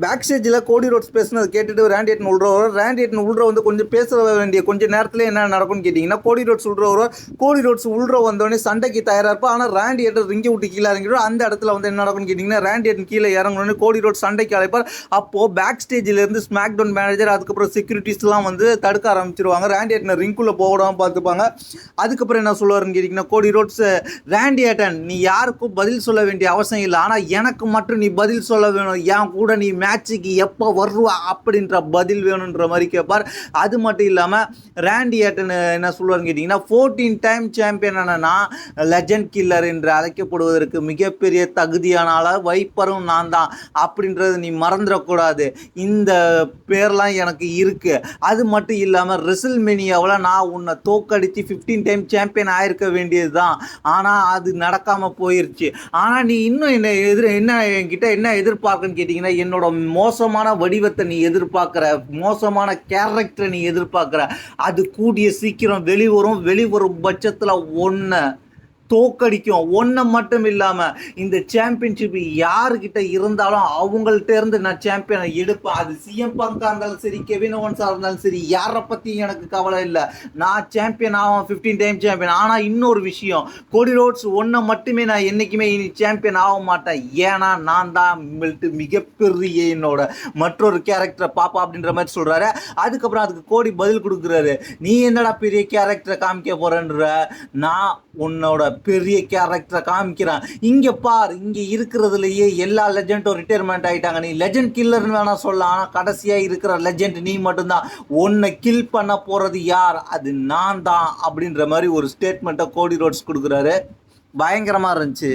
Back ஸ்டேஜில் கோடி roads பேசுனது கேட்டுட்டு ரேண்டி எட்டன் உள்ள வரும். ரேண்டி எட்டன் உள்ள வந்து கொஞ்சம் பேச வேண்டிய கொஞ்சம் நேரத்தில் என்ன நடக்கும்னு கேட்டிங்கன்னா, கோடி ரோட்ஸ் உள்ள வரும். கோடி ரோட்ஸ் உள்ள வந்தோடனே சண்டைக்கு தயாராக இருப்பா. ஆனால் ரேண்டி எட்டன் ரிங்கை விட்டு கீழே இறங்கிடும். அந்த இடத்துல வந்து என்ன நடக்கும்னு கேட்டிங்கன்னா, ரேண்டி எட்டன் கீழே இறங்கணுன்னு கோடி ரோட்ஸ் சண்டைக்கு அழைப்பார். அப்போது பேக் ஸ்டேஜிலேருந்து ஸ்மாக் டவுன் மேனேஜர் அதுக்கப்புறம் செக்யூரிட்டிஸ்லாம் வந்து தடுக்க ஆரம்பிச்சிருவாங்க. ரேண்டி எட்டனை ரிங்குள்ளே போடாமல் பார்த்துப்பாங்க. அதுக்கப்புறம் என்ன சொல்லுவாருன்னு கேட்டிங்கன்னா, கோடி ரோட்ஸ், ரேண்டி எட்டன் நீ யாருக்கும் பதில் சொல்ல வேண்டிய அவசியம் இல்லை, ஆனால் எனக்கு மட்டும் நீ பதில் சொல்ல வேணும். என் கூட நீ மேட்சுக்கு எப்போ வருவா அப்படின்ற பதில் வேணுன்ற மாதிரி கேட்பார். அது மட்டும் இல்லாமல் ரேண்டி ஆட்டன் என்ன சொல்லுவார்னு கேட்டிங்கன்னா, 14 டைம் சாம்பியன் ஆனா லெஜண்ட் கில்லர் என்று அழைக்கப்படுவதற்கு மிகப்பெரிய தகுதியான வைப்பரும் நான் தான் அப்படின்றது நீ மறந்துடக்கூடாது. இந்த பேர்லாம் எனக்கு இருக்குது. அது மட்டும் இல்லாமல் ரெசில்மேனியாவில் நான் உன்னை தோக்கடித்து 15 டைம் சாம்பியன் ஆயிருக்க வேண்டியது தான். ஆனால் அது நடக்காமல் போயிடுச்சு. ஆனால் நீ இன்னும் என்ன என்கிட்ட என்ன எதிர்பார்க்குன்னு கேட்டிங்கன்னா, என்னோட மோசமான வடிவத்தை நீ எதிர்பார்க்குற, மோசமான கேரக்டரை நீ எதிர்பார்க்குற. அது கூடிய சீக்கிரம் வெளிவரும் பட்சத்தில் ஒன்று தோக்கடிக்கும். ஒன்றை மட்டும் இல்லாமல் இந்த சாம்பியன்ஷிப் யாருக்கிட்ட இருந்தாலும் அவங்கள்ட்ட இருந்து நான் சாம்பியனை எடுப்பேன். அது சிஎம் பங்காக இருந்தாலும் சரி, கெவின் ஓவன்ஸாக இருந்தாலும் சரி, யாரை பற்றியும் எனக்கு கவலை இல்லை. நான் சாம்பியன் ஆவேன், 15 டைம் சாம்பியன். ஆனால் இன்னொரு விஷயம், கோடி ரோட்ஸ் ஒன்றை மட்டுமே நான் என்றைக்குமே இனி சாம்பியன் ஆக மாட்டேன். ஏன்னா நான் தான் மிகப்பெரிய என்னோட மற்றொரு கேரக்டரை பாப்பா அப்படின்ற மாதிரி சொல்கிறாரு. அதுக்கப்புறம் அதுக்கு கோடி பதில் கொடுக்குறாரு. நீ என்னடா பெரிய கேரக்டரை காமிக்க போகிறன்ற, நான் உன்னோட பெரிய கேரக்டரை காமிக்கிறான். இங்கே பார், இங்கே இருக்கிறதுலையே எல்லா லெஜெண்டும் ரிட்டையர்மெண்ட் ஆகிட்டாங்க. நீ லெஜெண்ட் கில்லர்னு வேணா சொல்லலாம், ஆனால் கடைசியாக இருக்கிற லெஜெண்ட் நீ மட்டும்தான். உன்னை கில் பண்ண போகிறது யார்? அது நான் தான் அப்படின்ற மாதிரி ஒரு ஸ்டேட்மெண்ட்டை கோடி ரோட்ஸ் கொடுக்குறாரு. பயங்கரமாக இருந்துச்சு.